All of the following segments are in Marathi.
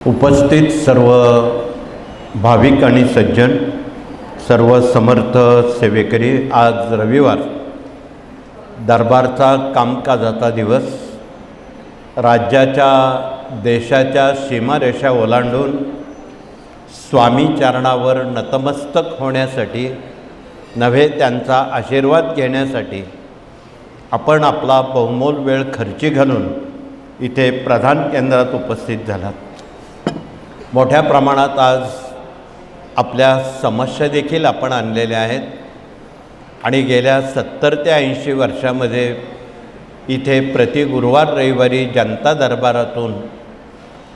उपस्थित सर्व भाविक आणि सज्जन, सर्व समर्थ सेवेकरी, आज रविवार दरबारचा कामकाजाचा दिवस, राज्याच्या देशाच्या सीमारेषा ओलांडून स्वामी चरणावर नतमस्तक होण्यासाठी नव्हे त्यांचा आशीर्वाद घेण्यासाठी आपण आपला बहुमोल वेळ खर्ची घालून इथे प्रधान केंद्रात उपस्थित झालात. मोठ्या प्रमाणात आज आपल्या समस्या देखील आपण आणलेल्या आहेत आणि गेल्या 70 ते 80 वर्षामध्ये इथे प्रति गुरुवार रविवारी जनता दरबारातून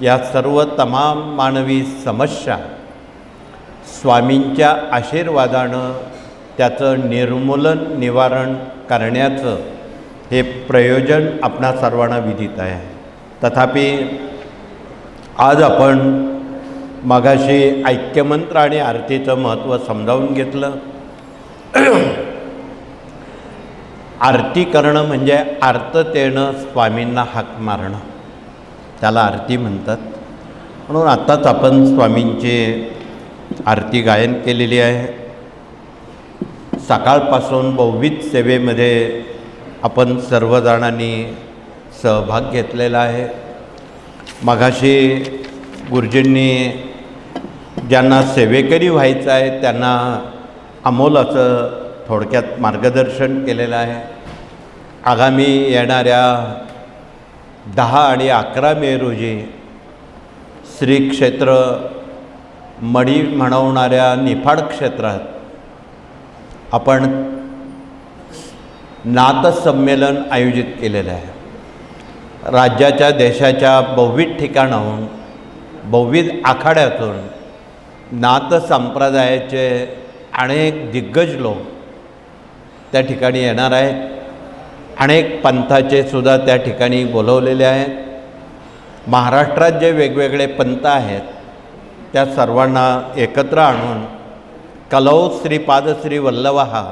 या सर्व तमाम मानवी समस्या स्वामींच्या आशीर्वादानं त्याचं निर्मूलन निवारण करण्याचं हे प्रयोजन आपणा सर्वांना विदित आहे. तथापि आज आपण मगाशी ऐक्यमंत्र आणि आरतीचं महत्त्व समजावून घेतलं. आरती करणं म्हणजे आर्ततेनं स्वामींना हाक मारणं, त्याला आरती म्हणतात. म्हणून आत्ताच आपण स्वामींची आरती गायन केलेली आहे. सकाळपासून बहुविध सेवेमध्ये आपण सर्वजणांनी सहभाग घेतलेला आहे. मगाशी गुरुजींनी ज्यांना सेवेकरी व्हायचं आहे त्यांना अमोल असं थोडक्यात मार्गदर्शन केलेलं आहे. आगामी येणाऱ्या 10 आणि 11 मे रोजी श्री क्षेत्र मढी म्हणवणाऱ्या निफाड क्षेत्रात आपण नाथसंमेलन आयोजित केलेलं आहे. राज्याच्या देशाच्या बहुविध ठिकाणाहून बहुविध आखाड्यातून नाथ संप्रदायाचे अनेक दिग्गज लोक त्या ठिकाणी येणार आहेत. अनेक पंथाचे सुद्धा त्या ठिकाणी बोलवलेले आहेत. महाराष्ट्रात जे वेगवेगळे पंथ आहेत त्या सर्वांना एकत्र आणून कलौ श्रीपादश्री वल्लभहा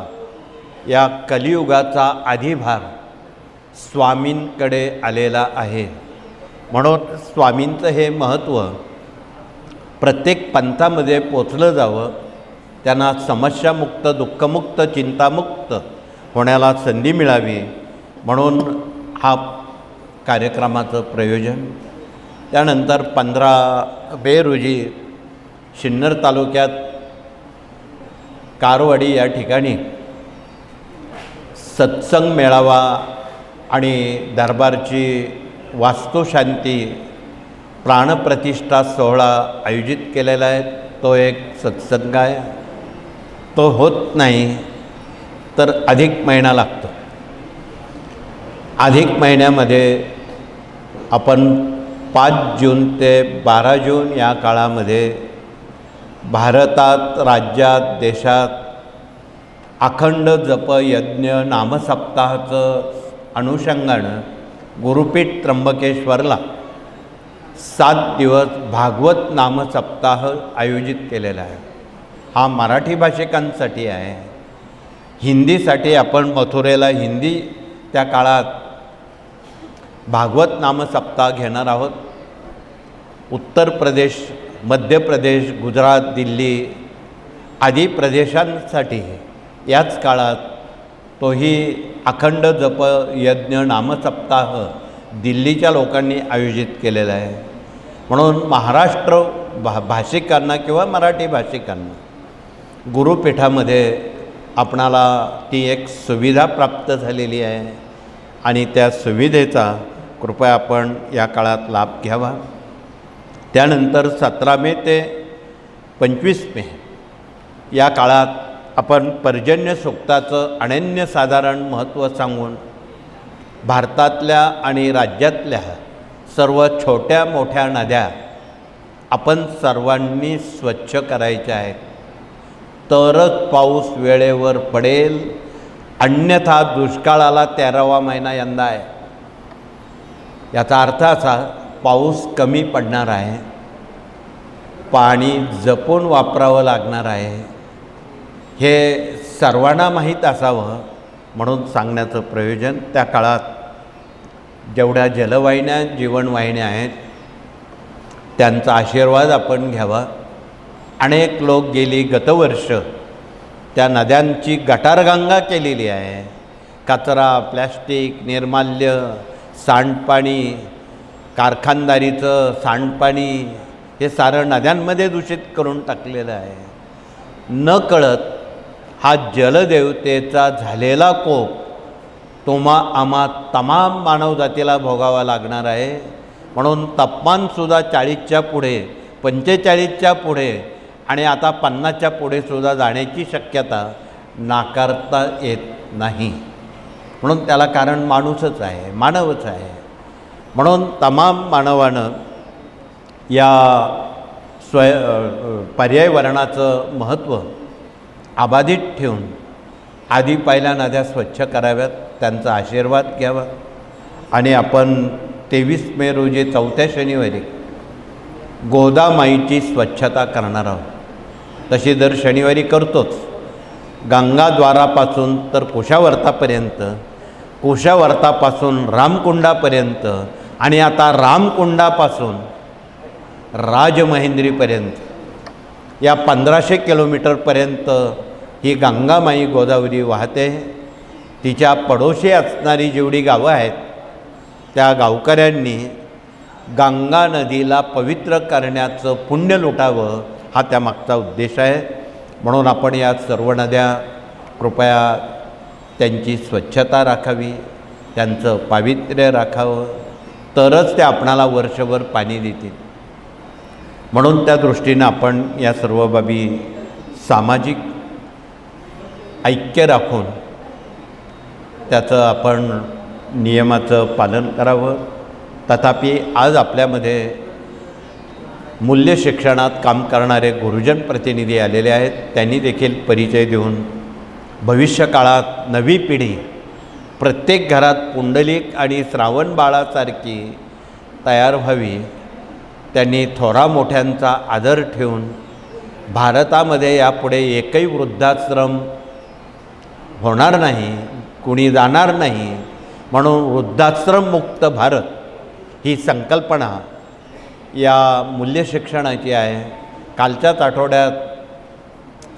या कलियुगाचा अधिभार स्वामींकडे आलेला आहे. म्हणून स्वामींचं हे महत्त्व प्रत्येक पंथामध्ये पोचलं जावं, त्यांना समस्यामुक्त, दुःखमुक्त, चिंतामुक्त होण्याला संधी मिळावी म्हणून हा कार्यक्रमाचं प्रयोजन. त्यानंतर 15 मे रोजी सिन्नर तालुक्यात कारवाडी या ठिकाणी सत्संग मेळावा आणि दरबारची वास्तुशांती प्राणप्रतिष्ठा सोहळा आयोजित केलेला आहे. तो एक सत्संग आहे. तो होत नाही तर अधिक महिना लागतो. अधिक महिन्यामध्ये आपण 5 जून ते 12 जून या काळामध्ये भारतात, राज्यात, देशात अखंड जप यज्ञ नामसप्ताहाचं अनुषंगानं गुरुपीठ त्र्यंबकेश्वरला 7 दिवस भागवत नामसप्ताह आयोजित केलेला आहे. हा मराठी भाषिकांसाठी आहे. हिंदीसाठी आपण मथुरेला हिंदी त्या काळात भागवत नामसप्ताह घेणार आहोत. उत्तर प्रदेश, मध्य प्रदेश, गुजरात, दिल्ली आदी प्रदेशांसाठी याच काळात तोही अखंड जप यज्ञ नामसप्ताह दिल्लीच्या लोकांनी आयोजित केलेला आहे. म्हणून महाराष्ट्र भाषिकांना किंवा मराठी भाषिकांना गुरुपीठामध्ये आपणाला ती एक सुविधा प्राप्त झालेली आहे आणि त्या सुविधेचा कृपया आपण या काळात लाभ घ्यावा. त्यानंतर 17 मे ते 25 मे या काळात आपण पर्जन्य सूक्ताचं अनन्यसाधारण महत्त्व सांगून भारतातल्या आणि राज्यातल्या सर्व छोट्या मोठ्या नद्या आपण सर्वांनी स्वच्छ करायच्या आहेत. तरच पाऊस वेळेवर पडेल, अन्यथा दुष्काळाला 13वा महिना यंदा आहे. याचा अर्थ असा, पाऊस कमी पडणार आहे, पाणी जपून वापरावं लागणार आहे. हे सर्वांना माहीत असावं म्हणून सांगण्याचं प्रयोजन. त्या काळात जेवढ्या जलवाहिन्या, जीवनवाहिन्या आहेत त्यांचा आशीर्वाद आपण घ्यावा. अनेक लोक गेली गतवर्ष त्या नद्यांची गटारगंगा केलेली आहे. कचरा, प्लॅस्टिक, निर्माल्य, सांडपाणी, कारखानदारीचं सांडपाणी हे सारं नद्यांमध्ये दूषित करून टाकलेलं आहे. न कळत हा जलदेवतेचा झालेला कोप आम्हा तमाम मानवजातीला भोगावा लागणार आहे. म्हणून तापमानसुद्धा 40च्या पुढे, 45च्या पुढे आणि आता 50च्या पुढेसुद्धा जाण्याची शक्यता नाकारता येत नाही. म्हणून त्याला कारण माणूसच आहे, मानवच आहे. म्हणून तमाम मानवानं या पर्यावरणाचं महत्त्व अबाधित ठेवून आधी पहिल्या नद्या स्वच्छ कराव्यात, त्यांचा आशीर्वाद घ्यावा. आणि आपण 23 मे रोजी 4थ्या शनिवारी गोदामाईची स्वच्छता करणार आहोत. तशी दर शनिवारी करतोच. गंगाद्वारापासून तर कुशावर्तापर्यंत, कुशावर्तापासून रामकुंडापर्यंत आणि आता रामकुंडापासून राजमहेंद्रीपर्यंत या 1500 किलोमीटरपर्यंत ही गंगामाई गोदावरी वाहते. तिच्या पडोशी असणारी जेवढी गावं आहेत त्या गावकऱ्यांनी गंगा नदीला पवित्र करण्याचं पुण्य लुटावं हा त्यामागचा उद्देश आहे. म्हणून आपण या सर्व नद्या कृपया त्यांची स्वच्छता राखावी, त्यांचं पावित्र्य राखावं, तरच ते आपणाला वर्षभर पाणी देतील. म्हणून त्या दृष्टीनं आपण या सर्व बाबी सामाजिक ऐक्य राखून त्याचं आपण नियमाचं पालन करावं. तथापि आज आपल्यामध्ये मूल्य शिक्षणात काम करणारे गुरुजन प्रतिनिधी आलेले आहेत. त्यांनी देखील परिचय देऊन भविष्यकाळात नवी पिढी प्रत्येक घरात पुंडलिक आणि श्रावण बाळासारखी तयार व्हावी. त्यांनी थोरा मोठ्यांचा आदर ठेवून भारतामध्ये यापुढे एकही वृद्धाश्रम होणार नाही, कुणी जाणार नाही, म्हणून वृद्धाश्रममुक्त भारत ही संकल्पना या मूल्य शिक्षणाची आहे. कालच्याच आठवड्यात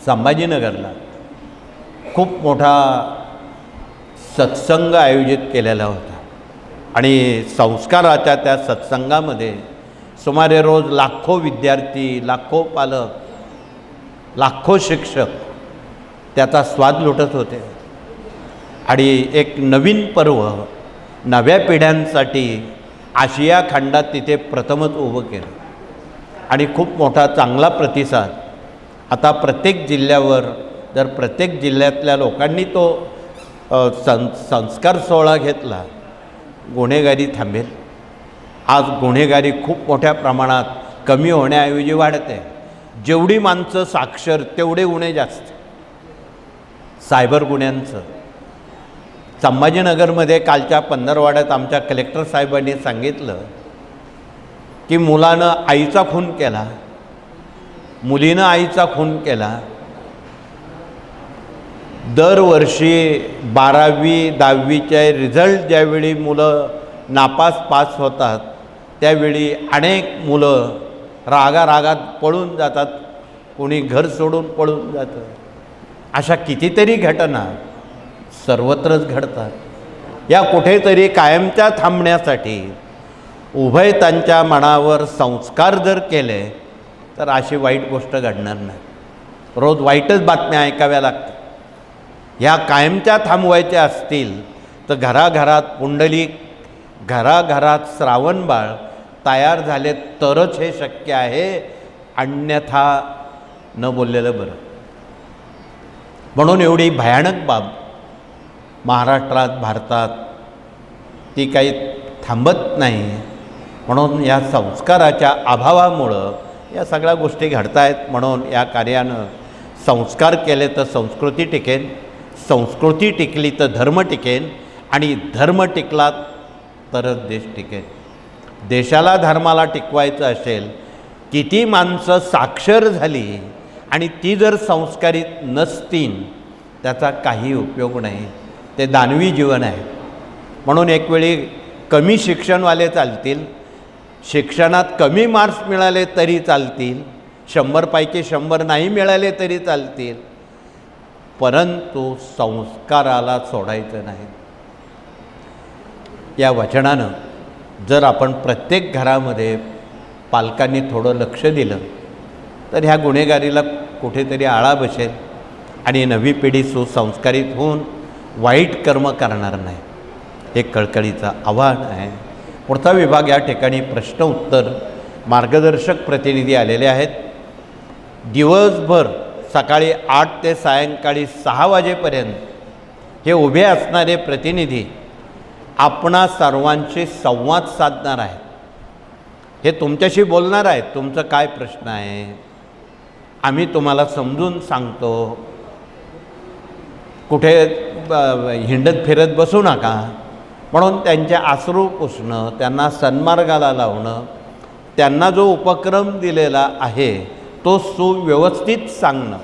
संभाजीनगरला खूप मोठा सत्संग आयोजित केलेला होता आणि संस्काराच्या त्या सत्संगामध्ये सुमारे रोज लाखो विद्यार्थी, लाखो पालक, लाखो शिक्षक त्याचा स्वाद लुटत होते. आणि एक नवीन पर्व नव्या पिढ्यांसाठी आशिया खंडात तिथे प्रथमच उभं केलं आणि खूप मोठा चांगला प्रतिसाद. आता प्रत्येक जिल्ह्यावर जर प्रत्येक जिल्ह्यातल्या लोकांनी तो संस्कार सोहळा घेतला, गुन्हेगारी थांबेल. आज गुन्हेगारी खूप मोठ्या प्रमाणात कमी होण्याऐवजी वाढते. जेवढी माणसं साक्षर तेवढे गुन्हे जास्त. सायबर गुन्ह्यांचं संभाजीनगरमध्ये कालच्या पंधरवाड्यात आमच्या कलेक्टर साहेबांनी सांगितलं की मुलानं आईचा खून केला, मुलीनं आईचा खून केला. दरवर्षी 12वी 10वीचे रिझल्ट ज्यावेळी मुलं नापास पास होतात त्यावेळी अनेक मुलं रागारागात पळून जातात, कोणी घर सोडून पळून जातं. अशा कितीतरी घटना सर्वत्रच घडतात. या कुठेतरी कायमच्या थांबण्यासाठी उभयतांच्या मनावर संस्कार जर केले तर अशी वाईट गोष्ट घडणार नाही. रोज वाईटच बातम्या ऐकाव्या लागतात. ह्या कायमच्या थांबवायच्या असतील तर घराघरात पुंडलिक, घराघरात श्रावणबाळ तयार झाले तरच हे शक्य आहे, अन्यथा न बोललेलं बरं. म्हणून एवढी भयानक बाब महाराष्ट्रात, भारतात ती काही थांबत नाही. म्हणून या संस्काराच्या अभावामुळं या सगळ्या गोष्टी घडत आहेत. म्हणून या कार्यानं संस्कार केले तर संस्कृती टिकेल, संस्कृती टिकली तर धर्म टिकेल आणि धर्म टिकला तरच देश टिकेल. देशाला धर्माला टिकवायचं असेल, किती माणसं साक्षर झाली आणि ती जर संस्कारित नसतील त्याचा काही उपयोग नाही. ते दानवी जीवन आहे. म्हणून एक वेळी कमी शिक्षणवाले चालतील शिक्षणात कमी मार्क्स मिळाले तरी चालतील, 100पैकी 100 नाही मिळाले तरी चालतील, परंतु संस्काराला सोडायचं नाही. या वचनानं जर आपण प्रत्येक घरामध्ये पालकांनी थोडं लक्ष दिलं तर ह्या गुन्हेगारीला कुठेतरी आळा बसेल आणि नवी पिढी सुसंस्कारित होऊन वाईट कर्म करणार नाही. हे कळकळीचं आव्हान आहे. पुढचा विभाग या ठिकाणी प्रश्न उत्तर मार्गदर्शक प्रतिनिधी आलेले आहेत. दिवसभर सकाळी 8 ते सायंकाळी 6 वाजेपर्यंत हे उभे असणारे प्रतिनिधी आपणा सर्वांशी संवाद साधणार आहेत. हे तुमच्याशी बोलणार आहेत. तुमचं काय प्रश्न आहे आम्ही तुम्हाला समजून सांगतो. कुठे हिंडत फिरत बसू नका. म्हणून त्यांचे अश्रू पुसणं, त्यांना सन्मार्गाला लावणं, त्यांना जो उपक्रम दिलेला आहे तो सुव्यवस्थित सांगणं,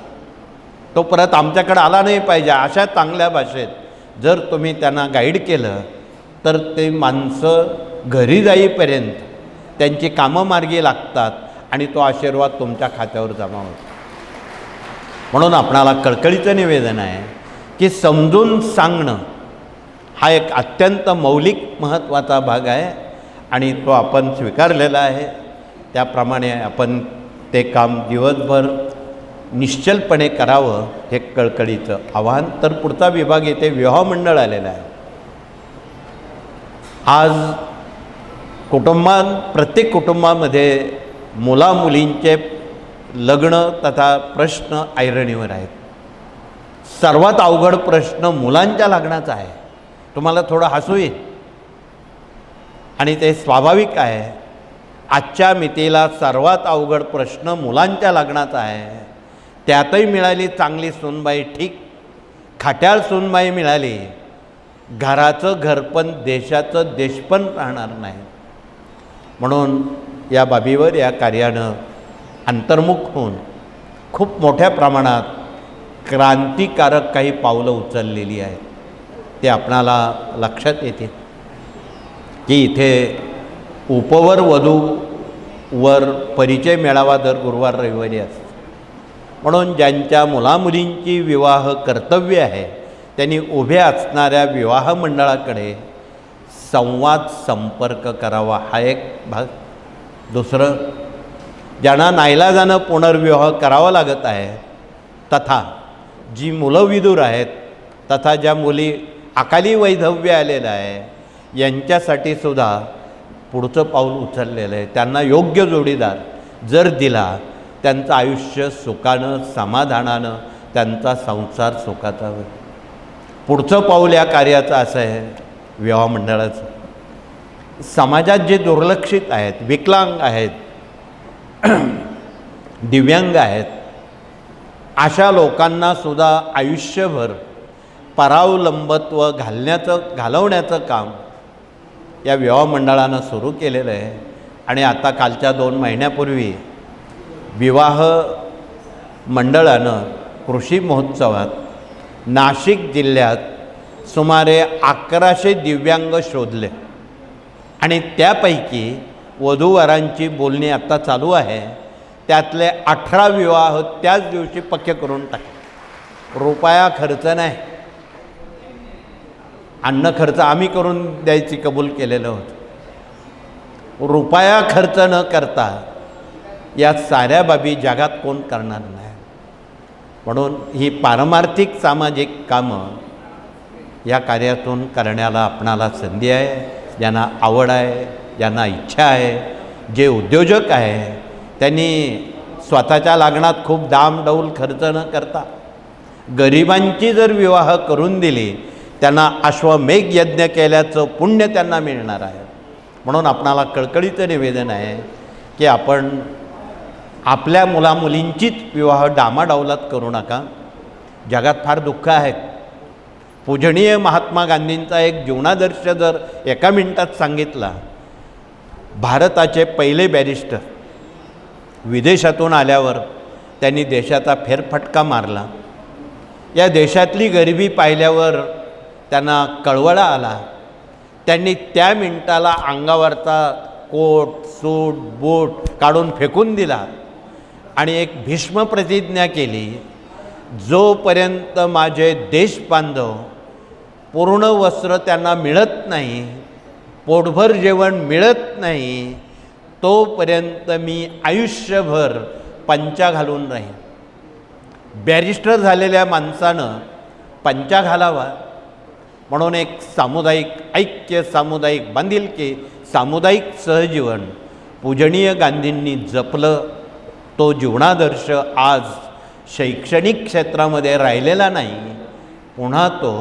तो परत आमच्याकडे आला नाही पाहिजे अशा चांगल्या भाषेत जर तुम्ही त्यांना गाईड केलं तर ते माणसं घरी जाईपर्यंत त्यांची कामं मार्गी लागतात आणि तो आशीर्वाद तुमच्या खात्यावर जमा होतो. म्हणून आपणाला कळकळीचं निवेदन आहे की समजून सांगणं हा एक अत्यंत मौलिक महत्त्वाचा भाग आहे आणि तो आपण स्वीकारलेला आहे. त्याप्रमाणे आपण ते काम दिवसभर निश्चलपणे करावं हे कळकळीचं आव्हान. तर पुढचा विभाग येथे विवाह मंडळ आलेला आहे. आज प्रत्येक कुटुंबामध्ये मुलामुलींचे लग्न तथा प्रश्न ऐरणीवर आहेत. सर्वात अवघड प्रश्न मुलांच्या लग्नाचा आहे. तुम्हाला थोडं हसू येईल आणि ते स्वाभाविक आहे. आजच्या मितीला सर्वात अवघड प्रश्न मुलांच्या लग्नाचा आहे. त्यातही मिळाली चांगली सूनबाई ठीक, खाट्याळ सूनबाई मिळाली, घराचं घरपण देशाचं देशपण राहणार नाही. म्हणून या बाबीवर या कार्यानं अंतर्मुख होऊन खूप मोठ्या प्रमाणात क्रांतिकारक काही पावलं उचललेली आहेत. ते आपणाला लक्षात येते की इथे उपवर वधूवर परिचय मेळावा दर गुरुवार रविवारी असतो. म्हणून ज्यांच्या मुलामुलींची विवाह कर्तव्य आहे त्यांनी उभ्या असणाऱ्या विवाह मंडळाकडे संवाद संपर्क करावा हा एक भाग. दुसरं, ज्यांना नाईलाजानं पुनर्विवाह करावा लागत आहे तथा जी मुलं विदूर आहेत तथा ज्या मुली अकाली वैधव्य आलेलं आहे यांच्यासाठी सुद्धा पुढचं पाऊल उचललेलं आहे. त्यांना योग्य जोडीदार जर दिला त्यांचं आयुष्य सुखानं समाधानानं त्यांचा संसार सुखाचा होईल. पुढचं पाऊल या कार्याचं असं आहे विवाह मंडळाचं. समाजात जे दुर्लक्षित आहेत, विकलांग आहेत, दिव्यांग आहेत, अशा लोकांना सुद्धा आयुष्यभर परावलंबत्व घालवण्याचं काम या विवाह मंडळानं सुरू केलेलं आहे. आणि आता कालच्या 2 महिन्यापूर्वी विवाह मंडळानं कृषी महोत्सवात नाशिक जिल्ह्यात सुमारे 1100 दिव्यांग शोधले आणि त्यापैकी वधूवरांची बोलणी आत्ता चालू आहे. त्यातले 18 विवाह त्याच दिवशी पक्के करून टाकले. रुपया खर्च नाही, अन्न खर्च आम्ही करून द्यायची कबूल केलेलं होतं. रुपया खर्च न करता या साऱ्या बाबी जगात कोण करणार नाही. म्हणून ही पारमार्थिक सामाजिक कामं या कार्यातून करण्याला आपणाला संधी आहे. ज्यांना आवड आहे, ज्यांना इच्छा आहे, जे उद्योजक आहे त्यांनी स्वतःच्या लग्नात खूप दामडौल खर्च न करता गरिबांची जर विवाह करून दिली त्यांना अश्वमेघ यज्ञ केल्याचं पुण्य त्यांना मिळणार आहे. म्हणून आपणाला कळकळीचं निवेदन आहे की आपण आपल्या मुलामुलींचीच विवाह डामाडौलात करू नका. जगात फार दुःख आहे. पूजनीय महात्मा गांधींचा एक जीवनादर्श जर एका मिनिटात सांगितला. भारताचे पहिले बॅरिस्टर विदेशातून आल्यावर त्यांनी देशाचा फेरफटका मारला. या देशातली गरिबी पाहिल्यावर त्यांना कळवळा आला. त्यांनी त्या मिनिटाला अंगावरचा कोट सूट बूट काढून फेकून दिला आणि एक भीष्म प्रतिज्ञा केली, जोपर्यंत माझे देशबांधव पूर्ण वस्त्र त्यांना मिळत नाही, पोटभर जेवण मिळत नाही, तोपर्यंत मी आयुष्यभर पंचा घालून राहीन. बॅरिस्टर झालेल्या माणसानं पंचा घालावा. म्हणून एक सामुदायिक ऐक्य, सामुदायिक बांधिलकी, सामुदायिक सहजीवन पूजनीय गांधींनी जपलं. तो जीवनादर्श आज शैक्षणिक क्षेत्रामध्ये राहिलेला नाही, पुन्हा तो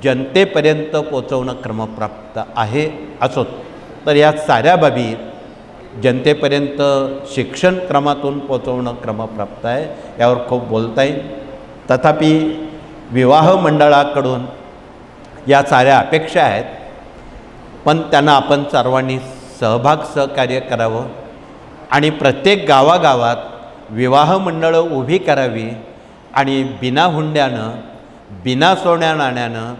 जनतेपर्यंत पोचवणं क्रमप्राप्त आहे. असो तर या साऱ्या बाबी जनतेपर्यंत शिक्षण क्रमातून पोचवणं क्रमप्राप्त आहे. यावर खूप बोलता येईल. तथापि विवाह मंडळाकडून या साऱ्या अपेक्षा आहेत, पण त्यांना आपण सर्वांनी सहकार्य करावं आणि प्रत्येक गावागावात विवाह मंडळं उभी करावी आणि बिना हुंड्यानं, बिना सोन्या नाण्यानं,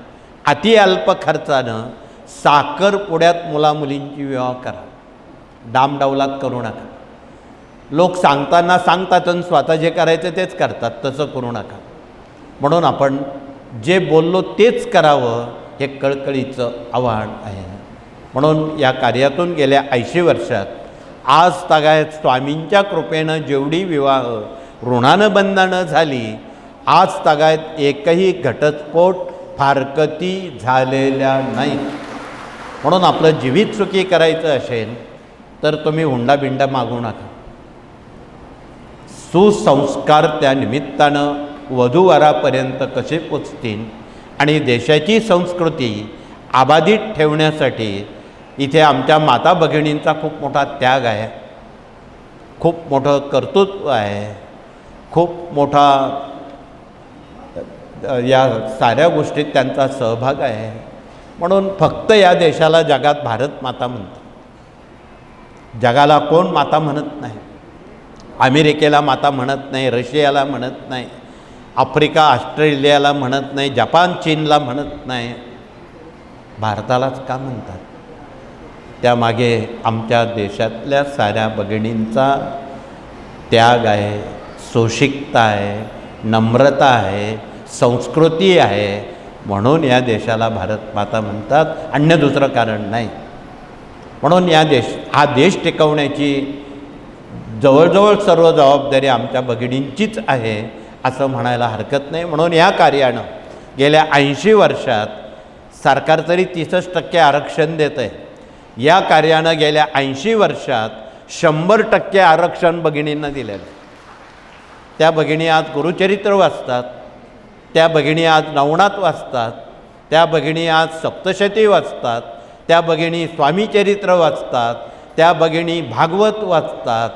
अति अल्प खर्चानं साखरपुड्यात मुलामुलींची विवाह करा. डामडावलात करू नका. लोक सांगताना सांगतात आणि स्वतः जे करायचं तेच करतात, तसं करू नका. म्हणून आपण जे बोललो तेच करावं हे कळकळीचं आव्हान आहे. म्हणून या कार्यातून गेल्या 80 वर्षात आज तागायत स्वामींच्या कृपेनं जेवढी विवाह ऋणानं बंधनं झाली, आज तागायत एकही घटस्फोट फारकती झालेल्या नाही. म्हणून आपलं जीवित सुखी करायचं असेल तर तुम्ही हुंडाबिंडा मागू नका. सुसंस्कार त्या निमित्तानं वधूवरापर्यंत कसे पोचतील आणि देशाची संस्कृती अबाधित ठेवण्यासाठी इथे आमच्या माता भगिनींचा खूप मोठा त्याग आहे, खूप मोठं कर्तृत्व आहे, खूप मोठा या साऱ्या गोष्टीत त्यांचा सहभाग आहे. म्हणून फक्त या देशाला जगात भारत माता म्हणतात. जगाला कोण माता म्हणत नाही. अमेरिकेला माता म्हणत नाही, रशियाला म्हणत नाही, आफ्रिका ऑस्ट्रेलियाला म्हणत नाही, जपान चीनला म्हणत नाही. भारतालाच का म्हणतात? त्यामागे आमच्या देशातल्या साऱ्या भगिनींचा त्याग आहे, सोशिकता आहे, नम्रता आहे, संस्कृती आहे. म्हणून या देशाला भारत माता म्हणतात, अन्य दुसरं कारण नाही. म्हणून हा देश टिकवण्याची जवळजवळ सर्व जबाबदारी आमच्या भगिनींचीच आहे असं म्हणायला हरकत नाही. म्हणून या कार्यानं गेल्या 80 वर्षात सरकार तरी 30% आरक्षण देतं आहे. या कार्यानं गेल्या 80 वर्षात 100% आरक्षण भगिनींना दिलेलं आहे. त्या भगिनी आज गुरुचरित्र वाचतात, त्या भगिनी आज नवनाथ वाचतात, त्या भगिनी आज सप्तशती वाचतात, त्या भगिनी स्वामीचरित्र वाचतात, त्या भगिनी भागवत वाचतात,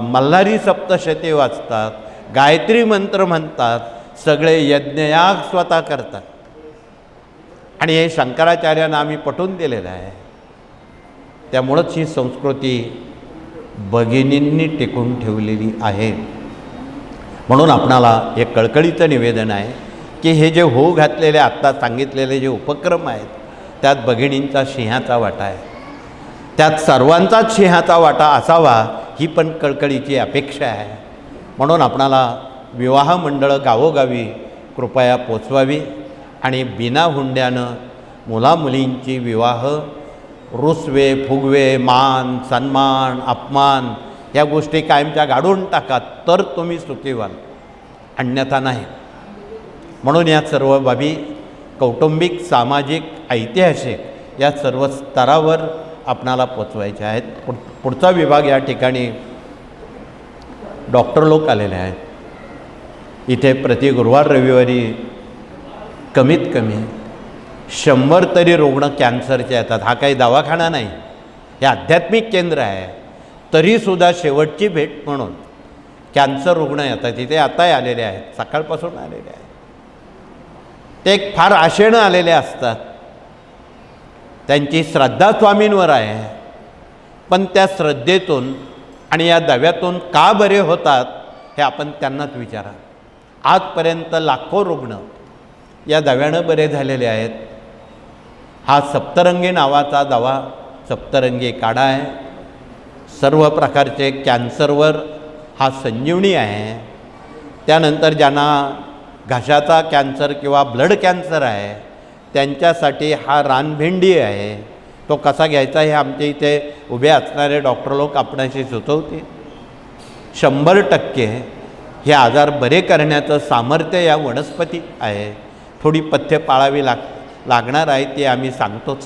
मल्हारी सप्तशती वाचतात, गायत्री मंत्र म्हणतात, सगळे यज्ञयाग स्वतः करतात. आणि हे शंकराचार्यांना आम्ही पटवून दिलेलं आहे. त्यामुळंच ही संस्कृती भगिनींनी टिकून ठेवलेली आहे. म्हणून आपणाला हे कळकळीचं निवेदन आहे की हे जे होऊ घातलेले आत्ता सांगितलेले जे उपक्रम आहेत त्यात भगिनींचा सिंहाचा वाटा आहे. त्यात सर्वांचाच सिंहाचा वाटा असावा ही पण कळकळीची अपेक्षा आहे. म्हणून आपणाला विवाह मंडळं गावोगावी कृपया पोचवावी आणि बिना हुंड्यानं मुलामुलींची विवाह रुसवे फुगवे, मान सन्मान अपमान या गोष्टी कायमच्या गाडून टाका, तर तुम्ही सुखी व्हाल, अन्यथा नाही. म्हणून या सर्व बाबी कौटुंबिक, सामाजिक, ऐतिहासिक या सर्व स्तरावर आपणाला पोचवायच्या आहेत. पुढचा विभाग या ठिकाणी डॉक्टर लोक आलेले आहेत. इथे प्रति गुरुवार रविवारी कमीत कमी 100 तरी रुग्ण कॅन्सरचे येतात. हा काही दवाखाना नाही, हे आध्यात्मिक केंद्र आहे. तरीसुद्धा शेवटची भेट म्हणून कॅन्सर रुग्ण येतात. इथे आताही आलेले आहेत, सकाळपासून आलेले आहेत. ते एक फार आशेनं आलेले असतात. त्यांची श्रद्धा स्वामींवर आहे, पण त्या श्रद्धेतून आणि या दव्यातून का बरे होतात हे आपण त्यांनाच विचारा. आजपर्यंत लाखो रुग्ण या दव्यानं बरे झालेले आहेत. हा सप्तरंगी नावाचा दवा सप्तरंगी काढा आहे. सर्व प्रकारचे कॅन्सरवर हा संजीवनी आहे. त्यानंतर ज्यांना घशाचा कॅन्सर किंवा ब्लड कॅन्सर आहे त्यांच्यासाठी हा रानभेंडी आहे. तो कसा घ्यायचा हे आमच्या इथे उभे असणारे डॉक्टर लोक आपणाशी सुचवतील. 100% हे आजार बरे करण्याचं सामर्थ्य या वनस्पती आहे. थोडी पथ्य पाळावी लागणार आहे ते आम्ही सांगतोच.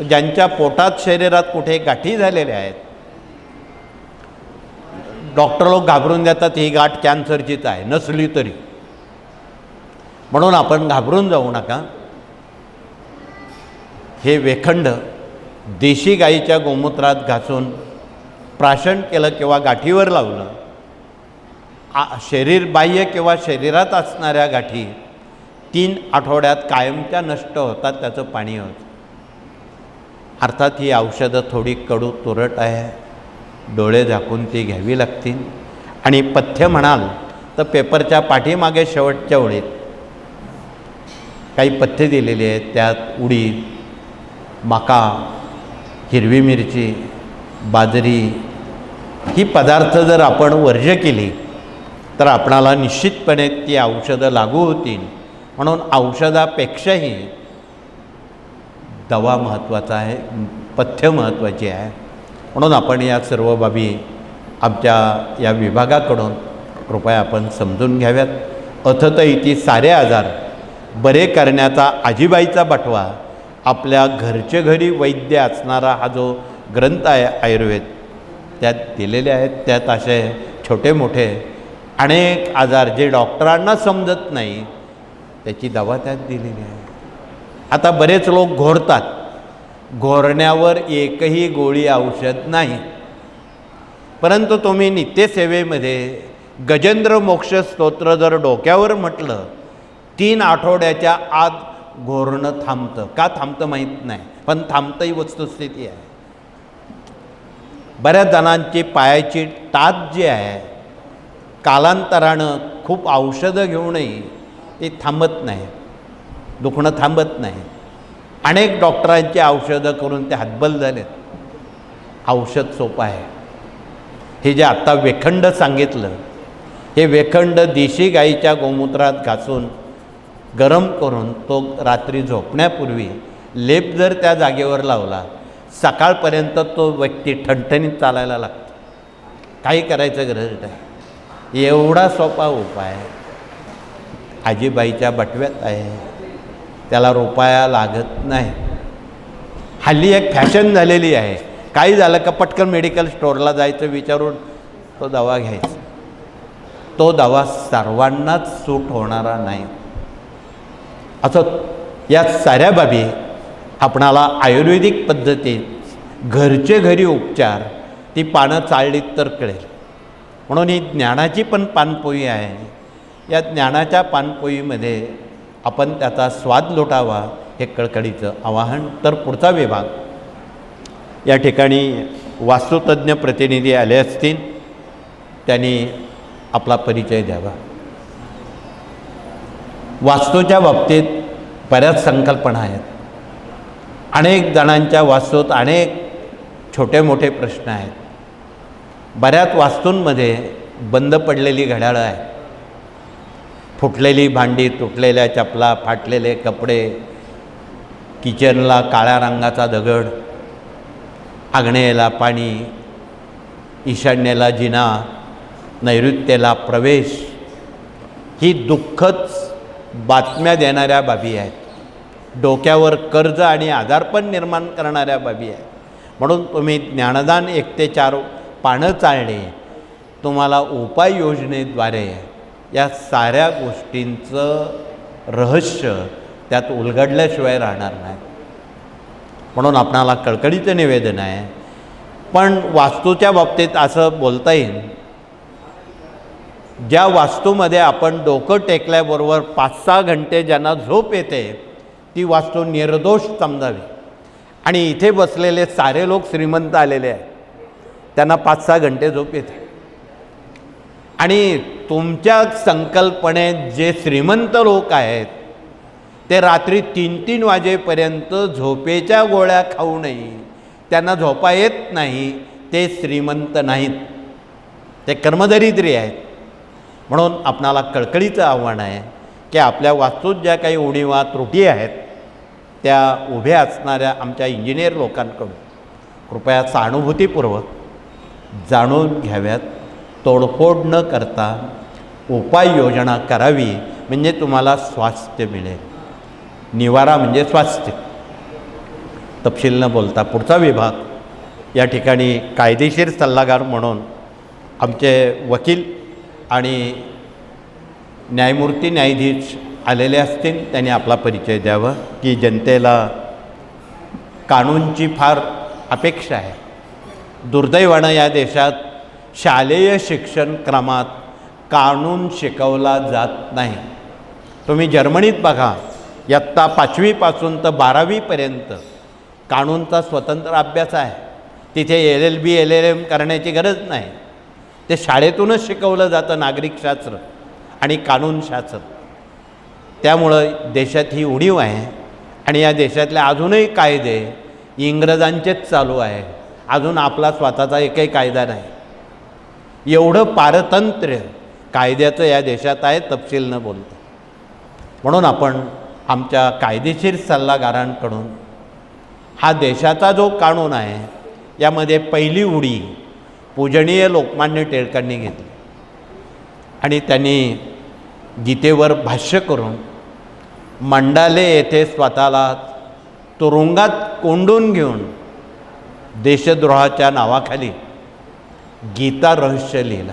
ज्यांच्या पोटात शरीरात कुठे गाठी झालेल्या आहेत डॉक्टर लोक घाबरून देतात ही गाठ कॅन्सरचीच आहे नसली तरी. म्हणून आपण घाबरून जाऊ नका. हे वेखंड देशी गाईच्या गोमूत्रात घासून प्राशन केलं किंवा गाठीवर लावलं शरीर बाह्य किंवा शरीरात असणाऱ्या गाठी 3 आठवड्यात कायमच्या नष्ट होतात. त्याचं पाणी होतं. अर्थात ही औषधं थोडी कडू तुरट आहे. डोळे झाकून ती घ्यावी लागतील. आणि पथ्य म्हणाल तर पेपरच्या पाठीमागे शेवटच्या ओळीत काही पथ्य दिलेली आहेत. त्यात उडीद, मका, हिरवी मिरची, बाजरी ही पदार्थ जर आपण वर्ज्य केली तर आपणाला निश्चितपणे ती औषधं लागू होतील. म्हणून औषधापेक्षाही दवा महत्त्वाचा आहे, पथ्य महत्त्वाची आहे. म्हणून आपण या सर्व बाबी आमच्या या विभागाकडून कृपया आपण समजून घ्याव्यात. अथत इति सारे आजार बरे करण्याचा आजीबाईचा बटवा आपल्या घरचे घरी वैद्य असणारा हा जो ग्रंथ आहे आयुर्वेद त्यात दिलेले आहेत. त्यात असे छोटे मोठे अनेक आजार जे डॉक्टरांना समजत नाही त्याची दवा त्यात दिलेली आहे. आता बरेच लोक घोरतात. घोरण्यावर एकही गोळी औषध नाही. परंतु तुम्ही नित्यसेवेमध्ये गजेंद्र मोक्ष स्तोत्र जर डोक्यावर म्हटलं 3 आठवड्याच्या आत घोरणं थांबतं. का थांबतं माहीत नाही, पण थांबतं ही वस्तुस्थिती आहे. बऱ्याच जणांची पायाची टाच जी आहे कालांतरानं खूप औषधं घेऊनही ते थांबत नाही, दुखणं थांबत नाही. अनेक डॉक्टरांची औषधं करून ते हतबल झालेत. औषध सोपं आहे. हे जे आत्ता वेखंड सांगितलं हे वेखंड देशी गाईच्या गोमूत्रात घासून गरम करून तो रात्री झोपण्यापूर्वी लेप जर त्या जागेवर लावला सकाळपर्यंत तो व्यक्ती ठणठणीत चालायला लागतो. काही करायचं गरज नाही. एवढा सोपा उपाय आजीबाईच्या बटव्यात आहे. त्याला रुपया लागत नाही. हल्ली एक फॅशन झालेली आहे. काही झालं का पटकन मेडिकल स्टोअरला जायचं विचारून तो दवा घ्यायचा. तो दवा सर्वांनाच सूट होणारा नाही. असं या साऱ्या बाबी आपणाला आयुर्वेदिक पद्धतीत घरचे घरी उपचार ती पानं चाळलीत तर कळेल. म्हणून ही ज्ञानाची पण पानपोई आहे. या ज्ञानाच्या पानपोईमध्ये आपण त्याचा स्वाद लुटावा हे कळकळीचं आवाहन. तर पुढचा विभाग या ठिकाणी वास्तुतज्ञ प्रतिनिधी आले असतील, त्यांनी आपला परिचय द्यावा. वास्तूच्या बाबतीत बऱ्याच संकल्पना आहेत. अनेक जणांच्या वास्तूत अनेक छोटे मोठे प्रश्न आहेत. बऱ्याच वास्तूंमध्ये बंद पडलेली घड्याळं आहेत, फुटलेली भांडी, तुटलेल्या चपला, फाटलेले कपडे, किचनला काळ्या रंगाचा दगड, आग्नेयेला पाणी, ईशान्येला जिना, नैऋत्येला प्रवेश. ही दुःखद बातम्या देणाऱ्या बाबी आहेत. डोक्यावर कर्ज आणि आजारपण निर्माण करणाऱ्या बाबी आहेत. म्हणून तुम्ही ज्ञानदान 1 ते 4 पानं चाळणे तुम्हाला उपाययोजनेद्वारे या साऱ्या गोष्टींचं रहस्य त्यात उलगडल्याशिवाय राहणार नाही. म्हणून आपणाला कळकळीचं निवेदन आहे. पण वास्तूच्या बाबतीत असं बोलता येईल, ज्या वास्तूमध्ये आपण डोकं टेकल्याबरोबर 5-6 घंटे ज्यांना झोप येते ती वास्तू निर्दोष समजावी. आणि इथे बसलेले सारे लोक श्रीमंत आलेले आहेत, त्यांना 5-6 घंटे झोप येते. आणि तुमच्या संकल्पनेत जे श्रीमंत लोक आहेत ते रात्री 3-3 वाजेपर्यंत झोपेच्या गोळ्या खाऊनही त्यांना झोपा येत नाही ते श्रीमंत नाहीत, ते कर्मदरिद्री आहेत. म्हणून आपणाला कळकळीचं आव्हान आहे की आपल्या वास्तूत ज्या काही उणीवा त्रुटी आहेत त्या उभ्या असणाऱ्या आमच्या इंजिनियर लोकांकडून कृपया सहानुभूतीपूर्वक जाणून घ्याव्यात. तोडफोड न करता उपाययोजना करावी, म्हणजे तुम्हाला स्वास्थ्य मिळेल. निवारा म्हणजे स्वास्थ्य. तपशील न बोलता पुढचा विभाग या ठिकाणी कायदेशीर सल्लागार म्हणून आमचे वकील आणि न्यायमूर्ती न्यायाधीश आलेले असतील, त्यांनी आपला परिचय द्यावा की जनतेला कानूनची फार अपेक्षा आहे. दुर्दैवानं या देशात शालेय शिक्षण क्रमात कानून शिकवला जात नाही. तुम्ही जर्मनीत बघा, इयत्ता 5वीपासून तर 12वीपर्यंत कानूनचा स्वतंत्र अभ्यास आहे. तिथे LLB LLM करण्याची गरज नाही. ते शाळेतूनच शिकवलं जातं, नागरिकशास्त्र आणि कानूनशास्त्र. त्यामुळं देशात ही उणीव आहे आणि या देशातले अजूनही कायदे इंग्रजांचेच चालू आहे. अजून आपला स्वतःचा एकही कायदा नाही. एवढं पारतंत्र्य कायद्याचं या देशात आहे, तपशील न बोलता. म्हणून आपण आमच्या कायदेशीर सल्लागारांकडून हा देशाचा जो कानून आहे यामध्ये पहिली उडी पूजनीय लोकमान्य टिळकांनी घेतली आणि त्यांनी गीतेवर भाष्य करून मंडाले येथे स्वतःला तुरुंगात कोंडून घेऊन देशद्रोहाच्या नावाखाली गीता रहस्य लिहिला.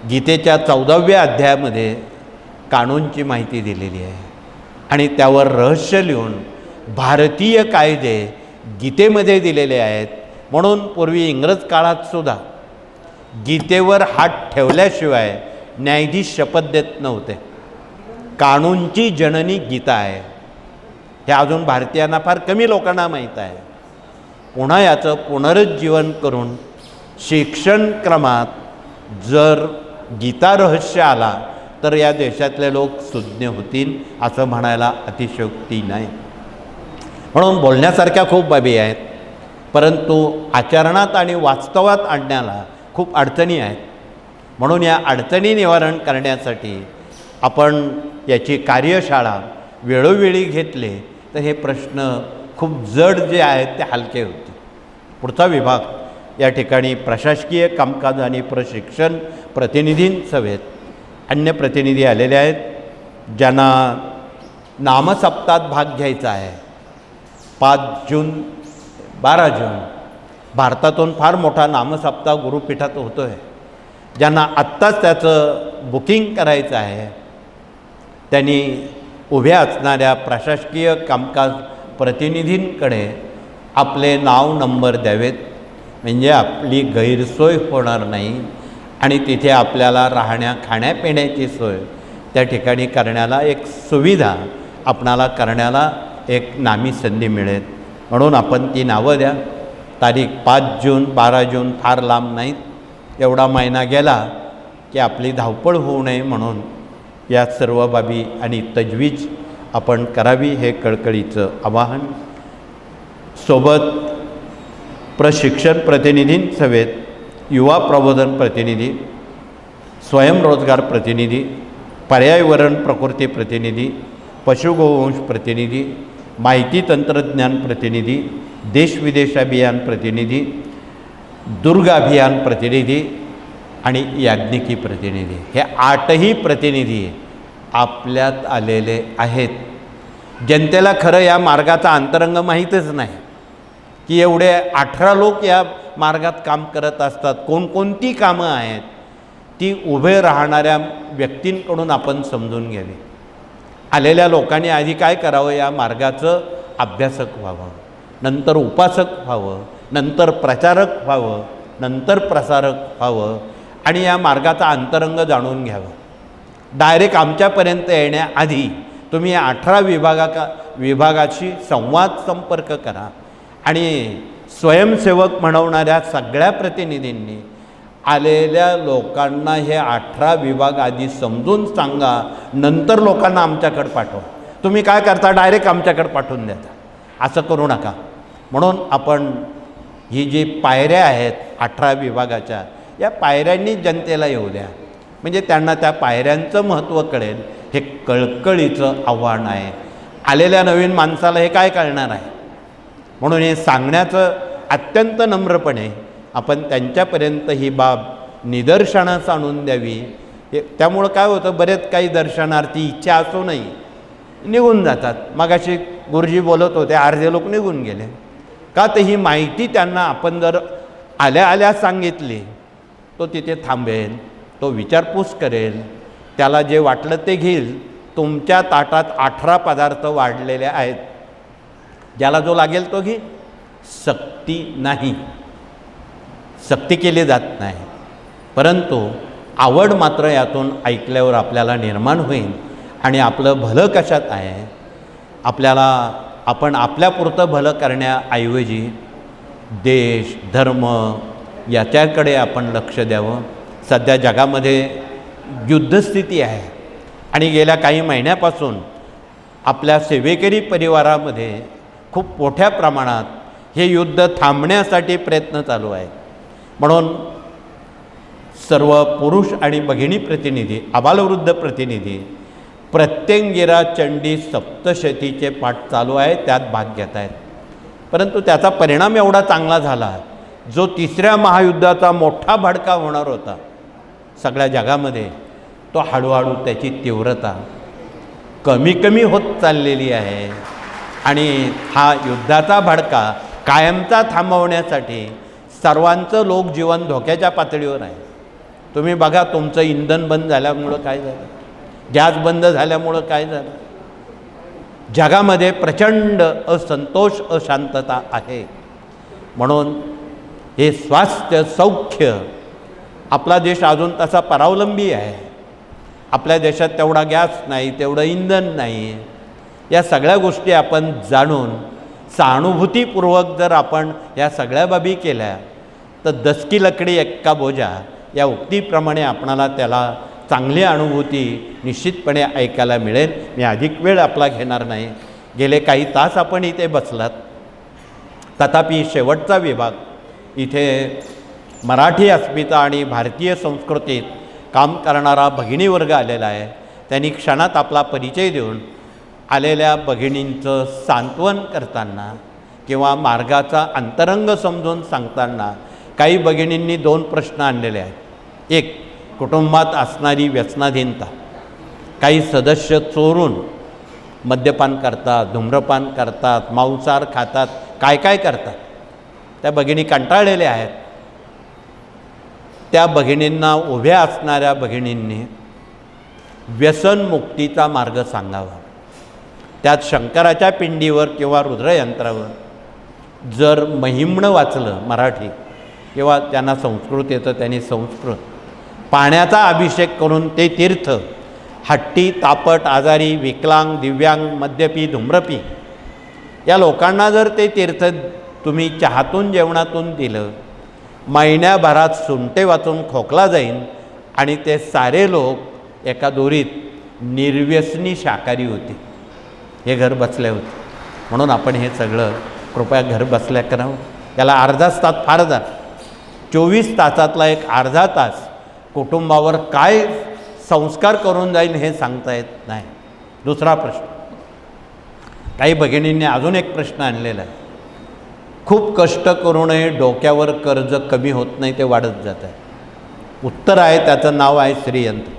गीतेच्या 14व्या अध्यायामध्ये कानूनची माहिती दिलेली आहे आणि त्यावर रहस्य लिहून भारतीय कायदे गीतेमध्ये दिलेले आहेत. म्हणून पूर्वी इंग्रज काळातसुद्धा गीतेवर हात ठेवल्याशिवाय न्यायाधीश शपथ देत नव्हते. कानूनची जननी गीता आहे हे अजून भारतीयांना फार कमी लोकांना माहीत आहे. पुन्हा याचं पुनरुज्जीवन करून शिक्षण क्रमात जर गीता रहस्य आला तर या देशातले लोक सुज्ञ होतील असं म्हणायला अतिशयोक्ती नाही. म्हणून बोलण्यासारख्या खूप बाबी आहेत, परंतु आचरणात आणि वास्तवात आणण्याला खूप अडचणी आहेत. म्हणून या अडचणी निवारण करण्यासाठी आपण याची कार्यशाळा वेळोवेळी घेतले तर हे प्रश्न खूप जड जे आहेत ते हलके होते. पुढचा विभाग या ठिकाणी प्रशासकीय कामकाज आणि प्रशिक्षण प्रतिनिधींसमेत अन्य प्रतिनिधी आलेले आहेत ज्यांना नामसप्ताहात भाग घ्यायचा आहे. 5 जून 12 जून भारतातून फार मोठा नामसप्ताह गुरुपीठात होतो आहे. ज्यांना आत्ताच त्याचं बुकिंग करायचं आहे त्यांनी उभ्या असणाऱ्या प्रशासकीय कामकाज प्रतिनिधींकडे आपले नाव नंबर द्यावेत, म्हणजे आपली गैरसोय होणार नाही आणि तिथे आपल्याला राहण्या खाण्यापिण्याची सोय त्या ठिकाणी करण्याला एक सुविधा आपणाला करण्याला एक नामी संधी मिळेल. म्हणून आपण ती नावं द्या. तारीख 5 जून 12 जून फार लांब नाहीत. एवढा महिना गेला की आपली धावपळ होऊ नये म्हणून या सर्व बाबी आणि तजवीज आपण करावी हे कळकळीचं आवाहन. सोबत प्रशिक्षण प्रतिनिधींसमेत युवा प्रबोधन प्रतिनिधी, स्वयंरोजगार प्रतिनिधी, पर्यावरण प्रकृती प्रतिनिधी, पशुगोवंश प्रतिनिधी, माहिती तंत्रज्ञान प्रतिनिधी, देशविदेश अभियान प्रतिनिधी, दुर्ग अभियान प्रतिनिधी आणि याज्ञिकी प्रतिनिधी, हे 8ही प्रतिनिधी आपल्यात आलेले आहेत. जनतेला खरं या मार्गाचा अंतरंग माहीतच नाही की एवढे 18 लोक या मार्गात काम करत असतात. कोणकोणती कामं आहेत ती उभे राहणाऱ्या व्यक्तींकडून आपण समजून घ्यावी. आलेल्या लोकांनी आधी काय करावं, या मार्गाचं अभ्यासक व्हावं, नंतर उपासक व्हावं, नंतर प्रचारक व्हावं, नंतर प्रसारक व्हावं आणि या मार्गाचा अंतरंग जाणून घ्यावं. डायरेक्ट आमच्यापर्यंत येण्याआधी तुम्ही 18 विभागाशी संपर्क करा आणि स्वयंसेवक म्हणवणाऱ्या सगळ्या प्रतिनिधींनी आलेल्या लोकांना हे 18 विभाग आधी समजून सांगा, नंतर लोकांना आमच्याकडे पाठवा. तुम्ही काय करता, डायरेक्ट आमच्याकडे पाठवून देता. असं करू नका. म्हणून आपण ही जी पायऱ्या आहेत 18 विभागाच्या, या पायऱ्यांनी जनतेला येऊ द्या, म्हणजे त्यांना त्या पायऱ्यांचं महत्त्व कळेल. हे कळकळीचं आव्हान आहे. आलेल्या नवीन माणसाला हे काय कळणार आहे? म्हणून हे सांगण्याचं अत्यंत नम्रपणे आपण त्यांच्यापर्यंत ही बाब निदर्शनास आणून द्यावी. त्यामुळं काय होतं, बरेच काही दर्शनार्थी इच्छा असूनही निघून जातात. मगाशी गुरुजी बोलत होते, अर्धे लोक निघून गेले. का तर ही माहिती त्यांना आपण जर आल्या आल्या सांगितली, तो तिथे थांबेल, तो विचारपूस करेल, त्याला जे वाटलं ते घेईल. तुमच्या ताटात 18 पदार्थ वाढलेले आहेत, ज्याला जो लागेल तो घे. सक्ती नाही, सक्ती केली जात नाही, परंतु आवड मात्र यातून ऐकल्यावर आपल्याला निर्माण होईल. आणि आपलं भलं कशात आहे, आपण आपल्यापुरतं भलं करण्याऐवजी देश धर्म याच्याकडे आपण लक्ष द्यावं. सध्या जगामध्ये युद्धस्थिती आहे आणि गेल्या काही महिन्यापासून आपल्या सेवेकरी परिवारामध्ये खूप मोठ्या प्रमाणात हे युद्ध थांबण्यासाठी प्रयत्न चालू आहे. म्हणून सर्व पुरुष आणि भगिनी प्रतिनिधी, आबालवृद्ध प्रतिनिधी प्रत्यंगिरा चंडी सप्तशतीचे पाठ चालू आहे, त्यात भाग घेत आहेत. परंतु त्याचा परिणाम एवढा चांगला झाला, जो तिसऱ्या महायुद्धाचा मोठा भडका होणार होता सगळ्या जगामध्ये, तो हळूहळू त्याची तीव्रता कमी कमी होत चाललेली आहे. आणि हा युद्धाचा भडका कायमचा थांबवण्यासाठी सर्वांचं लोकजीवन धोक्याच्या पातळीवर आहे. तुम्ही बघा, तुमचं इंधन बंद झाल्यामुळं काय झालं, गॅस बंद झाल्यामुळं काय झालं, जगामध्ये प्रचंड असंतोष अशांतता आहे. म्हणून हे स्वास्थ्य सौख्य, आपला देश अजून तसा परावलंबी आहे. आपल्या देशात तेवढा गॅस नाही, तेवढं इंधन नाही. या सगळ्या गोष्टी आपण जाणून सहानुभूतीपूर्वक जर आपण या सगळ्या बाबी केल्या तर दसकी लकडी एक्का बोजा या उक्तीप्रमाणे आपणाला त्याला चांगली अनुभूती निश्चितपणे ऐकायला मिळेल. मी अधिक वेळ आपला घेणार नाही. गेले काही तास आपण इथे बसलात, तथापि शेवटचा विभाग इथे मराठी अस्मिता आणि भारतीय संस्कृतीत काम करणारा भगिनी वर्ग आलेला आहे. त्यांनी क्षणात आपला परिचय देऊन आलेल्या भगिनींचं सांत्वन करताना किंवा मार्गाचा अंतरंग समजून सांगताना काही भगिनींनी 2 प्रश्न आणलेले आहेत. एक, कुटुंबात असणारी व्यसनाधीनता. काही सदस्य चोरून मद्यपान करतात, धूम्रपान करतात, मांसाहार खातात, काय काय करतात. त्या भगिनी कंटाळलेल्या आहेत. त्या भगिनींना, उभ्या असणाऱ्या भगिनींनी व्यसनमुक्तीचा मार्ग सांगावा. त्यात शंकराच्या पिंडीवर किंवा रुद्रयंत्रावर जर महिम्न वाचलं मराठी, किंवा त्यांना संस्कृत येतं त्यांनी संस्कृत, पाण्याचा अभिषेक करून ते तीर्थ हट्टी, तापट, आजारी, विकलांग, दिव्यांग, मद्यपी, धूम्रपी या लोकांना जर ते तीर्थ तुम्ही चहातून जेवणातून दिलं, महिन्याभरात सुंटे वाचून खोकला जाईन आणि ते सारे लोक एका दोरीत निर्व्यसनी शाकाहारी होते. हे घर बसल्या होते. म्हणून आपण हे सगळं कृपया घर बसल्या करावं. याला अर्धा तास फार झाला. 24 तासातला एक अर्धा तास कुटुंबावर काय संस्कार करून जाईल हे सांगता येत नाही. दुसरा प्रश्न, काही भगिनींनी अजून एक प्रश्न आणलेला आहे. खूप कष्ट करूनही डोक्यावर कर्ज कमी होत नाही, ते वाढत जात आहे. उत्तर आहे, त्याचं नाव आहे श्रीयंत्र.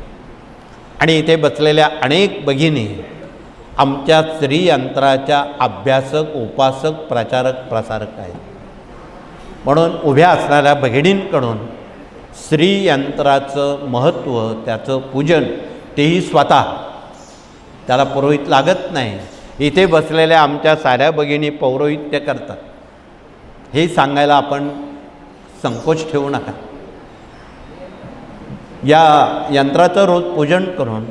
आणि इथे बसलेल्या अनेक भगिनी आमच्या श्रीयंत्राच्या अभ्यासक, उपासक, प्रचारक, प्रसारक आहेत. म्हणून उभ्या असणाऱ्या भगिनींकडून श्रीयंत्राचं महत्त्व, त्याचं पूजन, तेही स्वतः, त्याला पौरोहित लागत नाही. इथे बसलेल्या आमच्या साऱ्या भगिनी पौरोहित्य करतात, हे सांगायला आपण संकोच ठेवू नका. या यंत्राचं रोज पूजन करून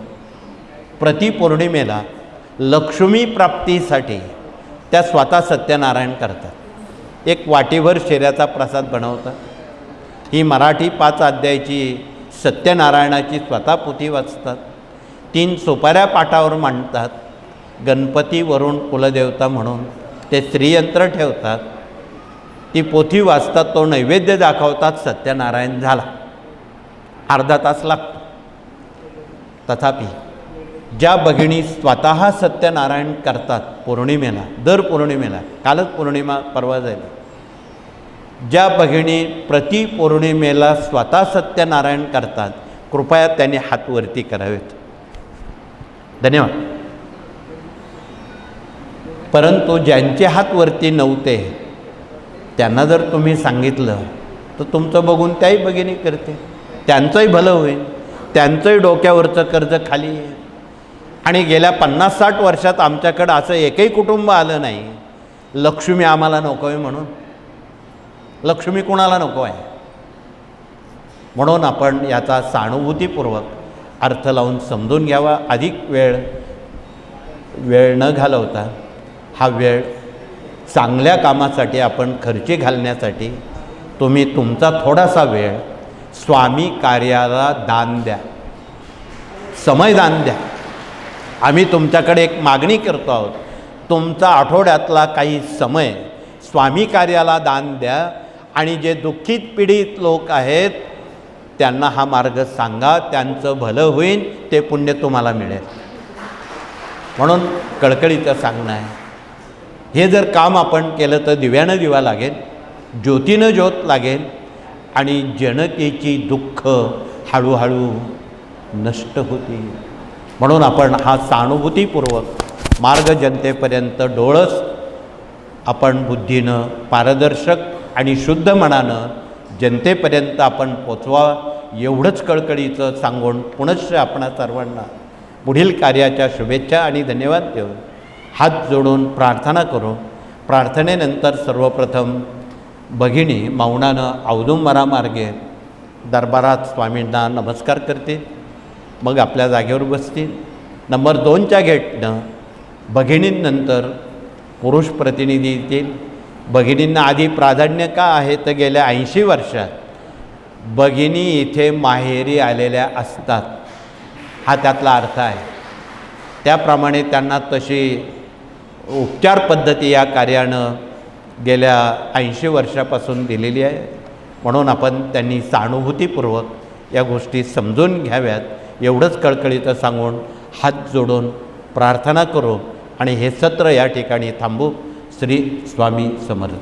प्रतिपौर्णिमेला लक्ष्मी प्राप्तीसाठी त्या स्वतः सत्यनारायण करतात. एक वाटीभर शिऱ्याचा प्रसाद बनवतात. ही मराठी 5 अध्यायाची सत्यनारायणाची स्वतः पोथी वाचतात. 3 सुपाऱ्या पाटावर मांडतात. गणपती वरून कुलदेवता म्हणून ते श्रीयंत्र ठेवतात. ती पोथी वाचतात, तो नैवेद्य दाखवतात, सत्यनारायण झाला. अर्धा तास लागतो. तथापि ज्या भगिनी स्वतः सत्यनारायण करतात पौर्णिमेला, दर पौर्णिमेला, कालच पौर्णिमा परवा झाली, ज्या भगिनी प्रति पौर्णिमेला स्वतः सत्यनारायण करतात, कृपया त्यांनी हात वरती करावेत. धन्यवाद. परंतु ज्यांचे हात वरती नव्हते त्यांना जर तुम्ही सांगितलं तर तुमचं बघून त्याही भगिनी करते, त्यांचंही भलं होईल, त्यांचंही डोक्यावरचं कर्ज खाली येईल. आणि गेल्या 50-60 वर्षात आमच्याकडं असं एकही कुटुंब आलं नाही लक्ष्मी आम्हाला नको आहे म्हणून. लक्ष्मी कुणाला नको आहे? म्हणून आपण याचा सहानुभूतीपूर्वक अर्थ लावून समजून घ्यावा. अधिक वेळ न घालवता हा वेळ चांगल्या कामासाठी आपण खर्ची घालण्यासाठी तुम्ही तुमचा थोडासा वेळ स्वामी कार्याला दान द्या, समय दान द्या. आम्ही तुमच्याकडे एक मागणी करतो आहोत, तुमचा आठवड्यातला काही समय स्वामी कार्याला दान द्या आणि जे दुःखित पीडित लोक आहेत त्यांना हा मार्ग सांगा, त्यांचं भलं होईल, ते पुण्य तुम्हाला मिळेल. म्हणून कळकळीचं सांगणं आहे, हे जर काम आपण केलं तर दिव्यानं दिवा लागेल, ज्योतीनं ज्योत लागेल आणि जनतेची दुःख हळूहळू नष्ट होतील. म्हणून आपण हा सहानुभूतीपूर्वक मार्ग जनतेपर्यंत डोळस आपण बुद्धीनं पारदर्शक आणि शुद्ध मनानं जनतेपर्यंत आपण पोचवा, एवढंच कळकळीचं सांगून पुनश्च आपणा सर्वांना पुढील कार्याच्या शुभेच्छा आणि धन्यवाद देऊ. हात जोडून प्रार्थना करू. प्रार्थनेनंतर सर्वप्रथम भगिनी मौनानं औदुंबरा मार्गे दरबारात स्वामींना नमस्कार करतील, मग आपल्या जागेवर बसतील. नंबर 2च्या गेटनं भगिनींनंतर पुरुष प्रतिनिधी येतील. भगिनींना आधी प्राधान्य का आहे तर गेल्या 80 वर्षात भगिनी इथे माहेरी आलेल्या असतात, हा त्यातला अर्थ आहे. त्याप्रमाणे त्यांना तशी उपचार पद्धती या कार्यानं गेल्या 80 वर्षापासून दिलेली आहे. म्हणून आपण त्यांनी सहानुभूतीपूर्वक या गोष्टी समजून घ्याव्यात, एवढंच कळकळीचं सांगून हात जोडून प्रार्थना करू आणि हे सत्र या ठिकाणी थांबू. श्री स्वामी समर्थ.